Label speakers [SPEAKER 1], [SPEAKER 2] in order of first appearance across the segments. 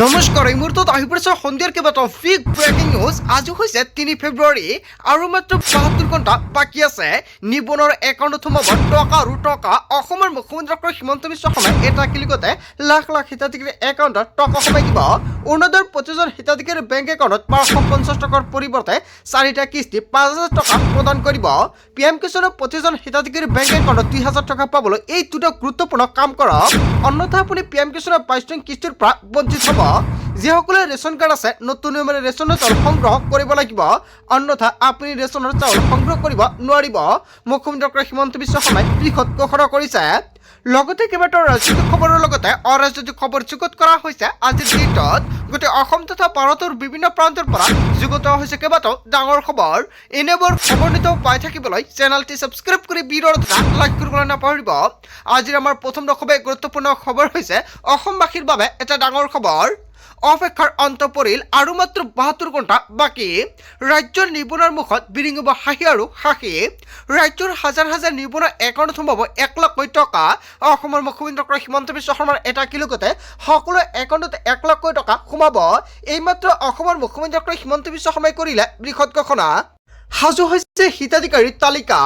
[SPEAKER 1] নমস্কাৰ এই মুহূৰ্তত আহি পৰিছে সন্ধিয়াৰ কেইবাটাও বিগ ব্ৰেকিং নিউজ। আজি হৈছে ৩ ফেব্ৰুৱাৰী আৰু মাত্ৰ ৭২ ঘণ্টা বাকী আছে নিবনুৱাৰ একাউণ্টত সোমাব টকা আৰু টকা। অসমৰ মুখ্যমন্ত্ৰী ডক্টৰ হিমন্ত বিশ্ব শৰ্মাই এটা ক্লিকতে লাখ লাখ হিতাধিকাৰীৰ একাউণ্টত টকা সোমাই দিব। অৰুণোদয়ৰ প্ৰতিজন হিতাধিকাৰীৰ বেংক একাউণ্টত ১২৫০ টকাৰ পৰিৱৰ্তে ৪টা কিস্তি ৫,০০০ টকা প্ৰদান কৰিব। PM কিষাণৰ প্ৰতিজন হিতাধিকাৰীৰ বেংক একাউণ্টত ২,০০০ টকা পাবলৈ এই দুটা গুৰুত্বপূৰ্ণ কাম কৰক, অন্যথা আপুনি PM কিষাণৰ ২২ কিস্তিৰ পৰা বঞ্চিত হ'ব। যিসকলে ৰেচন কাৰ্ড আছে নতুন নিয়মেৰে ৰেচনৰ চাউল সংগ্ৰহ কৰিব লাগিব, অন্যথা আপুনি ৰেচনৰ চাউল সংগ্ৰহ কৰিব নোৱাৰিব। মুখ্যমন্ত্ৰী ডক্টৰ হিমন্ত বিশ্ব শৰ্মাই বৃহৎ ঘোষণা কৰিছে। লগতে কেইবাটাও ৰাজনৈতিক খবৰৰ লগতে অৰাজনৈতিক খবৰ যুগুত কৰা হৈছে। আজিৰ দিনটোত গোটেই অসম তথা ভাৰতৰ বিভিন্ন প্ৰান্তৰ পৰা যুগুত হৈছে কেইবাটাও ডাঙৰ খবৰ। এনেবোৰ খবৰ নিতৌ পাই থাকিবলৈ চেনেলটি ছাবস্ক্ৰাইব কৰি ভিডিঅ'ৰ লাইক কৰিবলৈ নাপাহৰিব। আজিৰ আমাৰ প্ৰথম দশমে গুৰুত্বপূৰ্ণ খবৰ হৈছে অসমবাসীৰ বাবে এটা ডাঙৰ খবৰ। অপেক্ষাৰ অন্ত পৰিল আৰু মাত্ৰ ৭২ ঘণ্টা বাকী। ৰাজ্যৰ নিবনুৱাৰ মুখত বিৰিঙিব হাঁহি আৰু হাঁহি। ৰাজ্যৰ হাজাৰ হাজাৰ নিবনুৱাৰ একাউণ্টত সোমাব ১ লাখ কোটি টকা। অসমৰ মুখ্যমন্ত্ৰী ডক্টৰ হিমন্ত বিশ্ব শৰ্মাৰ এটা ক্লিকতে সকলো একাউণ্টত ১ লাখ কোটি টকা সোমাব। এইমাত্ৰ অসমৰ মুখ্যমন্ত্ৰী ডক্টৰ হিমন্ত বিশ্ব শৰ্মাই কৰিলে বৃহৎ ঘোষণা। সাজু হৈছে হিতাধিকাৰীৰ তালিকা।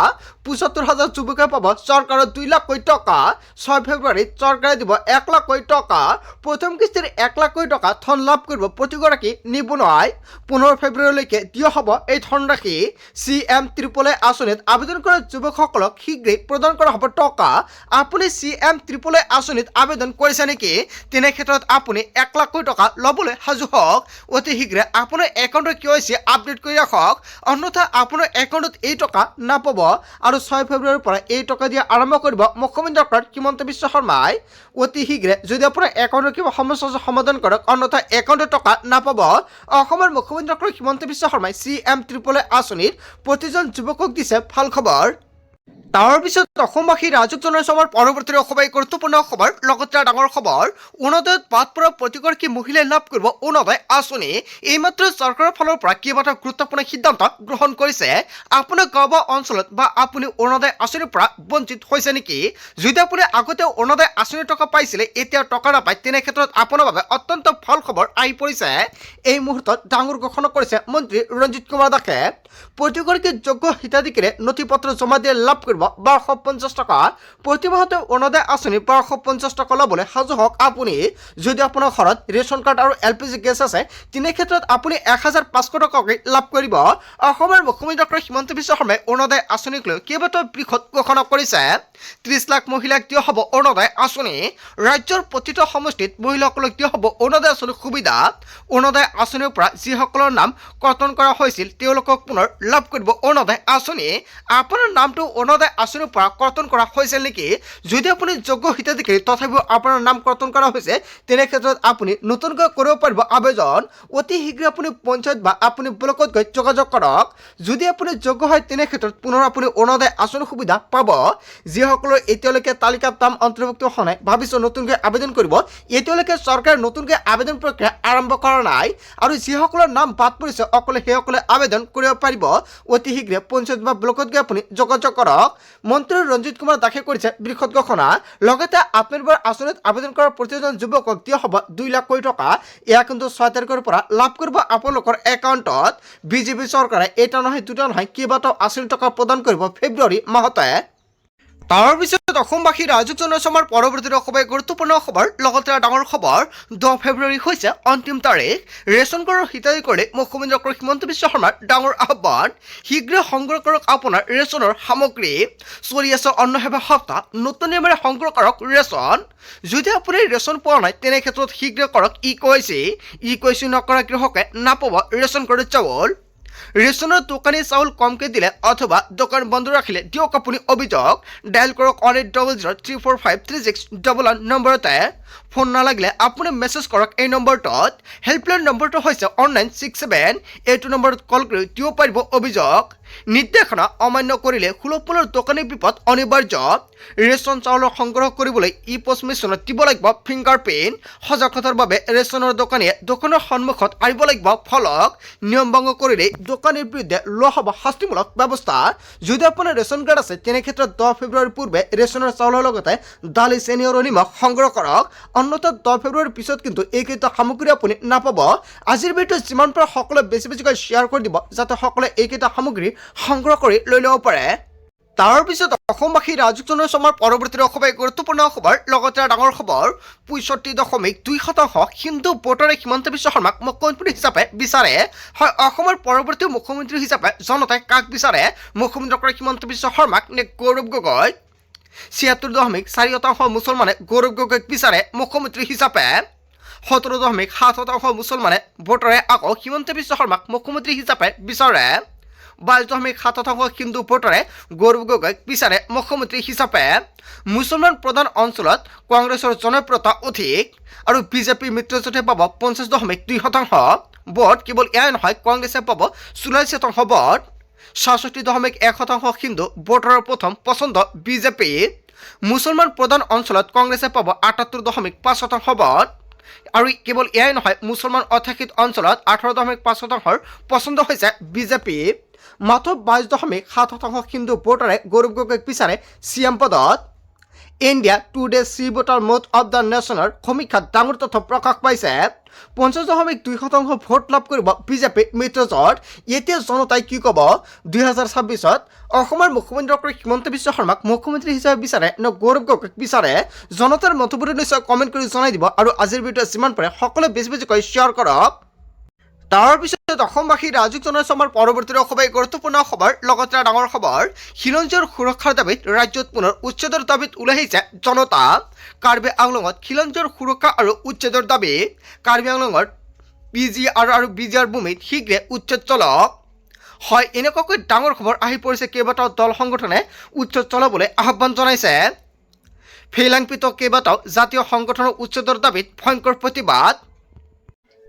[SPEAKER 1] ৭৫,০০০ যুৱকে পাব চৰকাৰৰ ২ লাখ কোটি টকা। ৬ ফেব্ৰুৱাৰীত চৰকাৰে দিব ১ লাখ কোটি টকা। প্ৰথম কিস্তিৰ ১ লাখ কোটি টকা ধন লাভ কৰিব প্ৰতিগৰাকী নিবনুৱাই। ১৫ ফেব্ৰুৱাৰীলৈকে দিয়া হ'ব এই ধনৰাশি। CM-AAA আঁচনিত আবেদন কৰা যুৱকসকলক শীঘ্ৰেই প্ৰদান কৰা হ'ব টকা। আপুনি CM-AAA আঁচনিত আবেদন কৰিছে নেকি? তেনে ক্ষেত্ৰত আপুনি ১ লাখ কোটি টকা ল'বলৈ সাজু হওক। অতি শীঘ্ৰে আপোনাৰ একাউণ্টৰ KYC আপডেট কৰি ৰাখক, অন্যথা আপোনাৰ একাউণ্টত এই টকা নাপাব। আৰু ৬ ফেব্ৰুৱাৰীৰ পৰা এই টকা দিয়া আৰম্ভ কৰিব মুখ্যমন্ত্ৰী ডক্টৰ হিমন্ত বিশ্ব শৰ্মাই। অতি শীঘ্ৰে যদি আপোনাৰ একাউণ্টৰ কিবা সমস্যা সমাধান কৰক, অন্যথা একাউণ্টত টকা নাপাব। অসমৰ মুখ্যমন্ত্ৰী ডক্টৰ হিমন্ত বিশ্ব শৰ্মাই CM-AAA আঁচনিৰ প্ৰতিজন যুৱকক দিছে ভাল খবৰ। তাৰ পিছত অসমবাসী ৰাজক জনাইছে আমাৰ পৰৱৰ্তী অসমবাসী গুৰুত্বপূৰ্ণ খবৰ। লগতে ডাঙৰ খবৰ, অৰুণোদয়ত বাদ পৰা প্ৰতিগৰাকী মহিলাই লাভ কৰিব অৰুণোদয় আঁচনি। এইমাত্ৰ চৰকাৰৰ ফালৰ পৰা কেইবাটাও গুৰুত্বপূৰ্ণ সিদ্ধান্ত গ্ৰহণ কৰিছে। আপোনাৰ গাঁও বা অঞ্চলত বা আপুনি অৰুণোদয় আঁচনিৰ পৰা বঞ্চিত হৈছে নেকি? যদি আপুনি আগতে অৰুণোদয় আঁচনিৰ টকা পাইছিলে, এতিয়া টকা নাপায়, তেনে ক্ষেত্ৰত আপোনাৰ বাবে অত্যন্ত ভাল খবৰ আহি পৰিছে। এই মুহূৰ্তত ডাঙৰ ঘোষণা কৰিছে মন্ত্ৰী ৰঞ্জিত কুমাৰ দাসে। প্ৰতিগৰাকী যোগ্য হিতাধিকাৰীয়ে নথি পত্ৰ জমা দিয়ে লাভ কৰিব ১২৫০ টকা। প্ৰতি মাহতে অৰুণোদয় আঁচনি ১২৫০ টকা ল'বলৈ সাজু হওক আপুনি। যদি আপোনাৰ ঘৰত ৰেচন কাৰ্ড আৰু LPG গেছ আছে, তেনে ক্ষেত্ৰত আপুনি ১৫০০ টকাকৈ লাভ কৰিব। অসমৰ মুখ্যমন্ত্ৰী ডক্টৰ হিমন্ত বিশ্ব শৰ্মাই অৰুণোদয় আঁচনিক লৈ কেইবাটাও বৃহৎ ঘোষণা কৰিছে। ৩০ লাখ মহিলাক দিয়া হ'ব অৰুণোদয় আঁচনি। ৰাজ্যৰ প্ৰতিটো সমষ্টিত মহিলাসকলক দিয়া হ'ব অৰুণোদয় আঁচনিৰ সুবিধা। অৰুণোদয় আঁচনিৰ পৰা যিসকলৰ নাম কৰ্তন কৰা হৈছিল, তেওঁলোকক পুনৰ লাভ কৰিব অৰুণোদয় আঁচনি। আপোনাৰ নামটো অৰুণোদয় আঁচনিৰ পৰা কৰ্তন কৰা হৈছিল নেকি? যদি আপুনি যোগ্য হিতাধিকাৰী তথাপিও আপোনাৰ নাম কৰ্তন কৰা হৈছে, তেনে ক্ষেত্ৰত আপুনি নতুনকৈ কৰিব পাৰিব আবেদন। অতি শীঘ্ৰে আপুনি পঞ্চায়ত বা আপুনি ব্লকত গৈ যোগাযোগ কৰক। যদি আপুনি যোগ্য হয়, তেনে ক্ষেত্ৰত পুনৰ আপুনি অৰুণোদয় আঁচনিৰ সুবিধা পাব। যিসকলৰ এতিয়ালৈকে তালিকাত নাম অন্তৰ্ভুক্ত হোৱা নাই, ভাবিছে নতুনকৈ আবেদন কৰিব, এতিয়ালৈকে চৰকাৰে নতুনকৈ আবেদন প্ৰক্ৰিয়া আৰম্ভ কৰা নাই। আৰু যিসকলৰ নাম বাদ পৰিছে অকলে সেইসকলে আবেদন কৰিব পাৰিব। অতি শীঘ্ৰে পঞ্চায়ত বা ব্লকত গৈ আপুনি যোগাযোগ কৰক। মন্ত্ৰী ৰঞ্জিত কুমাৰ দাসে কৰিছে বৃহৎ ঘোষণা। লগতে আত্মনিৰ্ভৰ আঁচনিত আবেদন কৰা প্ৰতিজন যুৱকক দিয়া হ'ব ২ লাখ কোটি টকা। এয়া কিন্তু ৬ তাৰিখৰ পৰা লাভ কৰিব আপোনালোকৰ একাউণ্টত। বিজেপি চৰকাৰে এটা নহয় দুটা নহয় কেইবাটাও আঁচনি টকা প্ৰদান কৰিব ফেব্ৰুৱাৰী মাহতে। তাৰ পিছত অসমবাসী ৰাজক জনাইছে আমাৰ পৰৱৰ্তী অসমবাসী গুৰুত্বপূৰ্ণ খবৰ। লগতে ডাঙৰ খবৰ, ১০ ফেব্ৰুৱাৰী হৈছে অন্তিম তাৰিখ। ৰেচন কাৰ্ডৰ হিতাধিকাৰীলৈ মুখ্যমন্ত্ৰী ডক্টৰ হিমন্ত বিশ্ব শৰ্মাৰ ডাঙৰ আহ্বান। শীঘ্ৰে সংগ্ৰহ কৰক আপোনাৰ ৰেচনৰ সামগ্ৰী। চলি আছে অন্ন সেৱা সপ্তাহ, নতুন নিয়মেৰে সংগ্ৰহ কৰক ৰেচন। যদি আপুনি ৰেচন পোৱা নাই, তেনে ক্ষেত্ৰত শীঘ্ৰে কৰক KYC নকৰা কৃষকে নাপাব ৰেচন কাৰ্ডৰ চাউল। ৰেচনৰ দোকানী চাউল কমকৈ দিলে অথবা দোকান বন্ধ ৰাখিলে দিয়ক আপুনি অভিযোগ। ডায়েল কৰক 180003453611 নম্বৰতে। ফোন নালাগিলে আপুনি মেছেজ কৰক এই নম্বৰটোত। হেল্পলাইন নম্বৰটো হৈছে 1967। এইটো নম্বৰত কল কৰি দিব পাৰিব অভিযোগ। নিৰ্দেশনা অমান্য কৰিলে সুলভ দোকানী বিপদ অনিবাৰ্য ৰেচন চাউলৰ সংগ্ৰহ কৰিবলৈ ই পোষ্ট মেচিনত দিব লাগিব ফিংগাৰপ্ৰিণ্ট সজাগতাৰ বাবে ৰেচনৰ দোকানীয়ে দোকানৰ সন্মুখত আনিব লাগিব ফলক নিয়ম ভংগ কৰিলে দোকানীৰ বিৰুদ্ধে লোৱা হ'ব শাস্তিমূলক ব্যৱস্থা যদি আপোনাৰ ৰেচন কাৰ্ড আছে তেনে ক্ষেত্ৰত 10 ফেব্ৰুৱাৰীৰ পূৰ্বে ৰেচনৰ চাউলৰ লগতে দালি চেনি আৰু নিমখ সংগ্ৰহ কৰক অন্যথা 10 ফেব্ৰুৱাৰীৰ পিছত কিন্তু এইকেইটা সামগ্ৰী আপুনি নাপাব আজিৰ ভিডিঅ' যিমান পাৰে সকলোৱে বেছিকৈ শ্বেয়াৰ কৰি দিব যাতে সকলোৱে এইকেইটা সামগ্ৰী সংগ্ৰহ কৰি লৈ ল'ব পাৰে তাৰ পিছত অসমবাসী ৰাজকীয় সমাৰ পৰৱৰ্তী অসমে গুৰুত্বপূৰ্ণ খবৰ লগতে ডাঙৰ খবৰ 65.2% হিন্দু ভোটাৰে হিমন্ত বিশ্ব শৰ্মাক মুখ্যমন্ত্ৰী হিচাপে বিচাৰে হয় অসমৰ পৰৱৰ্তী মুখ্যমন্ত্ৰী হিচাপে জনতাই কাক বিচাৰে মুখ্যমন্ত্ৰী হিমন্ত বিশ্ব শৰ্মাক নে গৌৰৱ গগৈ 76.4% মুছলমানে গৌৰৱ গগৈক বিচাৰে মুখ্যমন্ত্ৰী হিচাপে 17.7% মুছলমানে ভোটাৰে আকৌ হিমন্ত বিশ্ব শৰ্মাক মুখ্যমন্ত্ৰী হিচাপে বিচাৰে 22.7% হিন্দু ভোটাৰে গৌৰৱ গগৈক বিচাৰে মুখ্যমন্ত্ৰী হিচাপে মুছলমান প্ৰধান অঞ্চলত কংগ্ৰেছৰ জনপ্ৰিয়তা অধিক আৰু বিজেপি মিত্ৰজোঁটে পাব 50.2% ভোট কেৱল এয়াই নহয় কংগ্ৰেছে পাব 44% ভোট 67.1% হিন্দু ভোটাৰৰ প্ৰথম পচন্দ বিজেপি মুছলমান প্ৰধান অঞ্চলত কংগ্ৰেছে পাব 78.5% ভোট আৰু কেৱল এয়াই নহয় মুছলমান অধ্যুষিত অঞ্চলত 18.5% পচন্দ হৈছে বিজেপি মাত্ৰ 22.7% হিন্দু ভোটাৰে গৌৰৱ গগৈক বিচাৰে চিএম পদত India Today C voter mood of the নেশ্যনৰ সমীক্ষাত ডাঙৰ তথ্য প্ৰকাশ পাইছে 50.2% ভোট লাভ কৰিব বিজেপি মিত্ৰজোঁট এতিয়া জনতাই কি ক'ব 2026ত অসমৰ মুখ্যমন্ত্ৰী হিমন্ত বিশ্ব শৰ্মাক মুখ্যমন্ত্ৰী হিচাপে বিচাৰে নে গৌৰৱ গগৈক বিচাৰে জনতাৰ মন্তব্য নিশ্চয় কমেণ্ট কৰি জনাই দিব আৰু আজিৰ ভিডিঅ' যিমান পাৰে সকলোৱে বেছিকৈ শ্বেয়াৰ কৰক তাৰ পিছত অসমবাসী ৰাজকীয় সমাৰ পৰৱৰ্তী অসমে গুৰুত্বপূৰ্ণ খবৰ লগতে ডাঙৰ খবৰ খিলঞ্জীয়াৰ সুৰক্ষাৰ দাবীত ৰাজ্যত পুনৰ উচ্ছেদৰ দাবীত ওলাই আহিছে জনতা কাৰ্বি আংলঙত খিলঞ্জীয়াৰ সুৰক্ষা আৰু উচ্ছেদৰ দাবী কাৰ্বি আংলঙৰ PGR আৰু BGR ভূমিত শীঘ্ৰে উচ্ছেদ চলক হয় এনেকুৱাকৈ ডাঙৰ খবৰ আহি পৰিছে কেইবাটাও দল সংগঠনে উচ্ছেদ চলাবলৈ আহ্বান জনাইছে ফেইলাংপিত কেইবাটাও জাতীয় সংগঠনৰ উচ্ছেদৰ দাবীত ভয়ংকৰ প্ৰতিবাদ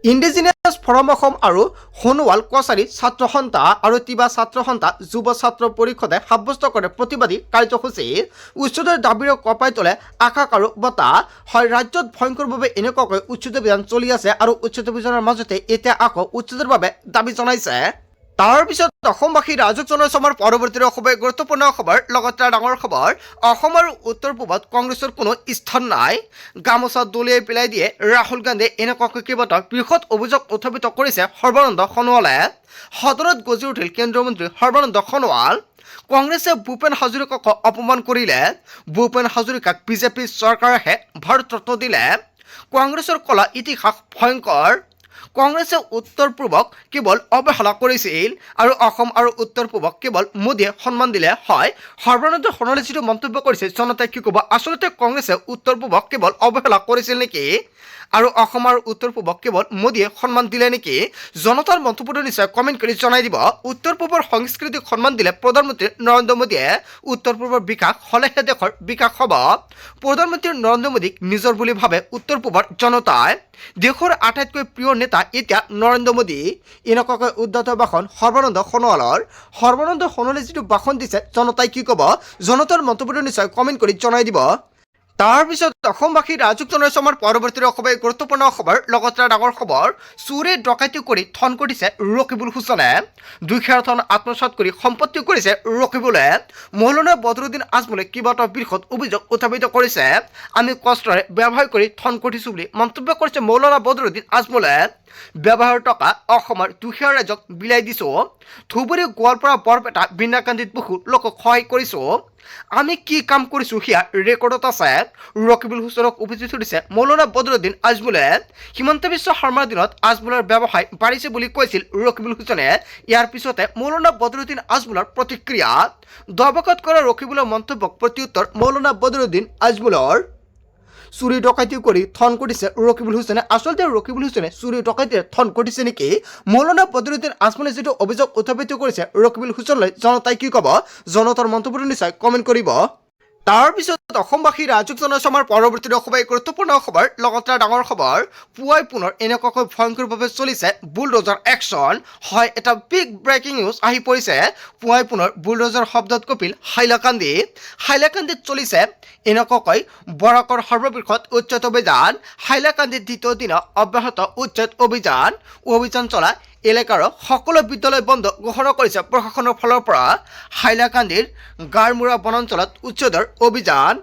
[SPEAKER 1] ইণ্ডিজিনিয়াছ ফৰাম অসম আৰু সোণোৱাল কছাৰী ছাত্ৰ সন্থা আৰু তিৱা ছাত্ৰ সন্থা যুৱ ছাত্ৰ পৰিষদে সাব্যস্ত কৰে প্ৰতিবাদী কাৰ্যসূচী উচ্ছেদৰ দাবীৰে কঁপাই তোলে আকাশ আৰু বতাহ হয় ৰাজ্যত ভয়ংকৰভাৱে এনেকুৱাকৈ উচ্ছেদ অভিযান চলি আছে আৰু উচ্ছেদ অভিযানৰ মাজতে এতিয়া আকৌ উচ্ছেদৰ বাবে দাবী জনাইছে তাৰ পিছত অসমবাসী ৰাজকীয় সমাৰ পৰৱৰ্তী অসমে গুৰুত্বপূৰ্ণ খবৰ লগতে ডাঙৰ খবৰ অসম আৰু উত্তৰ পূবত কংগ্ৰেছৰ কোনো স্থান নাই গামোচা দলিয়াই পেলাই দিয়ে ৰাহুল গান্ধীয়ে এনেকুৱাকৈ কেইবাটাও বৃহৎ অভিযোগ উত্থাপিত কৰিছে সৰ্বানন্দ সোণোৱালে সদনত গজি উঠিল কেন্দ্ৰীয় মন্ত্ৰী সৰ্বানন্দ সোণোৱাল কংগ্ৰেছে ভূপেন হাজৰিকাক অপমান কৰিলে ভূপেন হাজৰিকাক বিজেপি চৰকাৰেহে ভাৰত ৰত্ন দিলে কংগ্ৰেছৰ কলা ইতিহাস ভয়ংকৰ কংগ্ৰেছে উত্তৰ পূবক কেৱল অৱহেলা কৰিছিল আৰু অসম আৰু উত্তৰ পূবক কেৱল মোদীয়ে সন্মান দিলে হয় সৰ্বানন্দ সোণোৱালে যিটো মন্তব্য কৰিছে জনতাই কি ক'ব আচলতে কংগ্ৰেছে উত্তৰ পূবক কেৱল অৱহেলা কৰিছিল নেকি আৰু অসম আৰু উত্তৰ পূবক কেৱল মোদীয়ে সন্মান দিলে নেকি জনতাৰ মন্তব্যটো নিশ্চয় কমেণ্ট কৰি জনাই দিব উত্তৰ পূবৰ সংস্কৃতিক সন্মান দিলে প্ৰধানমন্ত্ৰী নৰেন্দ্ৰ মোদীয়ে উত্তৰ পূবৰ বিকাশ হ'লেহে দেশৰ বিকাশ হ'ব প্ৰধানমন্ত্ৰী নৰেন্দ্ৰ মোদীক নিজৰ বুলি ভাবে উত্তৰ পূবৰ জনতাই দেশৰ আটাইতকৈ প্ৰিয় নেতা এতিয়া নৰেন্দ্ৰ মোদী এনেকুৱাকৈ উদ্ধত ভাষণ সৰ্বানন্দ সোণোৱালে যিটো ভাষণ দিছে জনতাই কি ক'ব জনতাৰ মন্তব্যটো নিশ্চয় কমেণ্ট কৰি জনাই দিব তাৰ পিছত অসমবাসী ৰাজকীয় সমাৰ পৰৱৰ্তী অসমে গুৰুত্বপূৰ্ণ খবৰ লগতে ডাঙৰ খবৰ চুৰে ডকাইতি কৰি থন কৰিছে ৰকিবুল হুছেইনে দুখীয়াৰ ধন আত্মসাৎ কৰি সম্পত্তি কৰিছে ৰকিবুলে মৌলানা বদৰুদ্দিন আজমলে কেইবাটাও বৃহৎ অভিযোগ উত্থাপিত কৰিছে আমি কষ্টৰে ব্যৱসায় কৰি থন কৰিছো বুলি মন্তব্য কৰিছে মৌলানা বদৰুদ্দিন আজমলে ব্যৱসায়ৰ টকা অসমৰ দুখীয়া ৰাইজক বিলাই দিছো ধুবুৰী গোৱালপাৰা বৰপেটা বিনাকান্দিত বহু লোকক সহায় কৰিছো আমি কি কাম কৰিছো সেয়া ৰেকৰ্ডত আছে ৰকিবুল হুছেইনক অভিযোগ দিছে মৌলানা বদৰুদ্দিন আজমলে হিমন্ত বিশ্ব শৰ্মাৰ দিনত আজমলৰ ব্যৱসায় বাঢ়িছে বুলি কৈছিল ৰকিবুল হুছেইনে ইয়াৰ পিছতে মৌলানা বদৰুদ্দিন আজমলৰ প্ৰতিক্ৰিয়া দবাকত কৰা ৰকিবুলৰ মন্তব্যক প্ৰত্যুত্তৰ মৌলানা বদৰুদ্দিন আজমলৰ চুৰি ডকাইতি কৰি থন কৰিছে ৰকিবুল হুছেইনে আচলতে ৰকিবুল হুছেইনে চুৰি ডকাইতিৰে থন কৰিছে নেকি মৌলানা বদৰুদ্দিন আজমলে যিটো অভিযোগ উত্থাপিত কৰিছে ৰকিবুল হুছেইনলৈ জনতাই কি ক'ব জনতাৰ মন্তব্যটো নিশ্চয় কমেণ্ট কৰিব তাৰ পিছত অসমবাসী ৰাইজক জনাইছো আমাৰ পৰৱৰ্তী খুবেই গুৰুত্বপূৰ্ণ খবৰ লগতে ডাঙৰ খবৰ পুৱাই পুনৰ এনেকুৱাকৈ ভয়ংকৰভাৱে চলিছে বুলডোজাৰ একশ্যন হয় এটা বিগ ব্ৰেকিং নিউজ আহি পৰিছে পুৱাই পুনৰ বুলডোজাৰ শব্দত কপিল হাইলাকান্দিত চলিছে এনেকুৱাকৈ বৰাকৰ সৰ্ববৃহৎ উচ্ছেদ অভিযান হাইলাকান্দিত দ্বিতীয় দিনা অব্যাহত উচ্ছেদ অভিযান চলা এলেকাৰ সকলো বিদ্যালয় বন্ধ ঘোষণা কৰিছে প্ৰশাসনৰ ফালৰ পৰা হাইলাকান্দিৰ গাৰমুৰা বনাঞ্চলত উচ্ছেদৰ অভিযান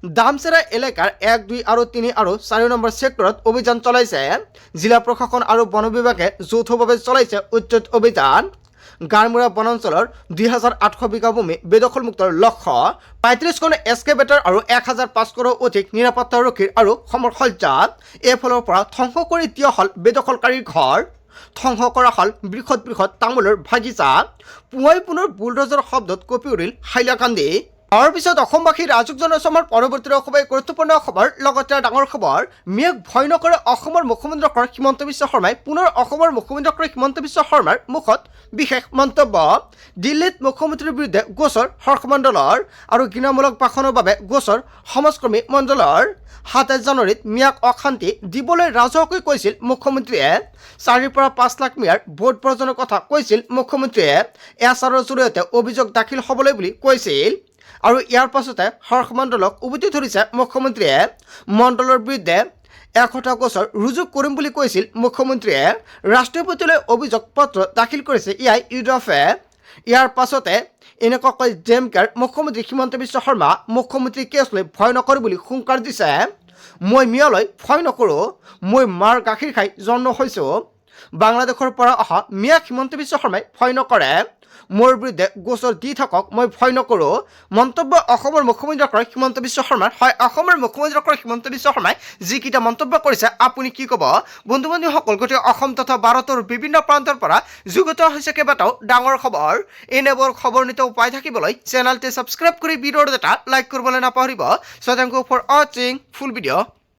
[SPEAKER 1] দামচেৰা এলেকাৰ 1, 2 আৰু 3 আৰু 4 নম্বৰ ছেক্টৰত অভিযান চলাইছে জিলা প্ৰশাসন আৰু বন বিভাগে যৌথভাৱে চলাইছে উচ্ছেদ অভিযান গাৰমুৰা বনাঞ্চলৰ 2800 বিঘা ভূমি বেদখলমুক্তৰ লক্ষ্য 35খন এক্সকেভেটৰ আৰু 1500ৰো অধিক নিৰাপত্তাৰক্ষীৰ আৰু সমৰসজ্জা এইফালৰ পৰা ধ্বংস কৰি দিয়া হ'ল বেদখলকাৰীৰ ঘৰ ধ্বংস কৰা হ'ল বৃহৎ তামোলৰ বাগিচা পুৱাই পুনৰ বুলডোজাৰ শব্দত কঁপি উঠিল হাইলাকান্দি তাৰ পিছত অসমবাসী ৰাইজক জনাইছো আমাৰ পৰৱৰ্তী খুবেই গুৰুত্বপূৰ্ণ খবৰ লগতে ডাঙৰ খবৰ মেঘ ভয় নকৰে অসমৰ মুখ্যমন্ত্ৰী ডক্টৰ হিমন্ত বিশ্ব শৰ্মাই পুনৰ অসমৰ মুখ্যমন্ত্ৰী ডক্টৰ হিমন্ত বিশ্ব শৰ্মাৰ মুখত বিশেষ মন্তব্য দিল্লীত মুখ্যমন্ত্ৰীৰ বিৰুদ্ধে গোচৰ হৰ্ষমণ্ডলৰ আৰু ঘৃণামূলক ভাষণৰ বাবে গোচৰ সমাজকৰ্মী মণ্ডলৰ 27 জানুৱাৰীত মিয়াক অশান্তি দিবলৈ ৰাজহুৱাকৈ কৈছিল মুখ্যমন্ত্ৰীয়ে 4 পৰা 5 লাখ মিয়াৰ ভোট বৰ্জনৰ কথা কৈছিল মুখ্যমন্ত্ৰীয়ে এছআৰৰ জৰিয়তে অভিযোগ দাখিল হ'বলৈ বুলি কৈছিল আৰু ইয়াৰ পাছতে হৰ্ষমণ্ডলক উভতি ধৰিছে মুখ্যমন্ত্ৰীয়ে মণ্ডলৰ বিৰুদ্ধে 100টা গোচৰ ৰুজু কৰিম বুলি কৈছিল মুখ্যমন্ত্ৰীয়ে ৰাষ্ট্ৰপতিলৈ অভিযোগ পত্ৰ দাখিল কৰিছে ইউডিএফে ইয়াৰ পাছতে এনেকুৱাকৈ জেমকেৰ মুখ্যমন্ত্ৰী হিমন্ত বিশ্ব শৰ্মা মুখ্যমন্ত্ৰী কেছলৈ ভয় নকৰে বুলি হুংকাৰ দিছে মই মিয়ালৈ ভয় নকৰোঁ মই মাৰ গাখীৰ খাই জন্ম হৈছোঁ বাংলাদেশৰ পৰা অহা মিয়াক হিমন্ত বিশ্ব শৰ্মাই ভয় নকৰে মোৰ বিৰুদ্ধে গোচৰ দি থাকক মই ভয় নকৰোঁ মন্তব্য অসমৰ মুখ্যমন্ত্ৰী ডক্টৰ হিমন্ত বিশ্ব শৰ্মাৰ হয় অসমৰ মুখ্যমন্ত্ৰী ডক্টৰ হিমন্ত বিশ্ব শৰ্মাই যিকেইটা মন্তব্য কৰিছে আপুনি কি ক'ব বন্ধু বান্ধৱীসকল গোটেই অসম তথা ভাৰতৰ বিভিন্ন প্ৰান্তৰ পৰা যুগুত হৈছে কেইবাটাও ডাঙৰ খবৰ এনেবোৰ খবৰ নিতৌ পাই থাকিবলৈ চেনেলটো ছাবস্ক্ৰাইব কৰি ভিডিঅ'টো এটা লাইক কৰিবলৈ নাপাহৰিব so thank you for watching full video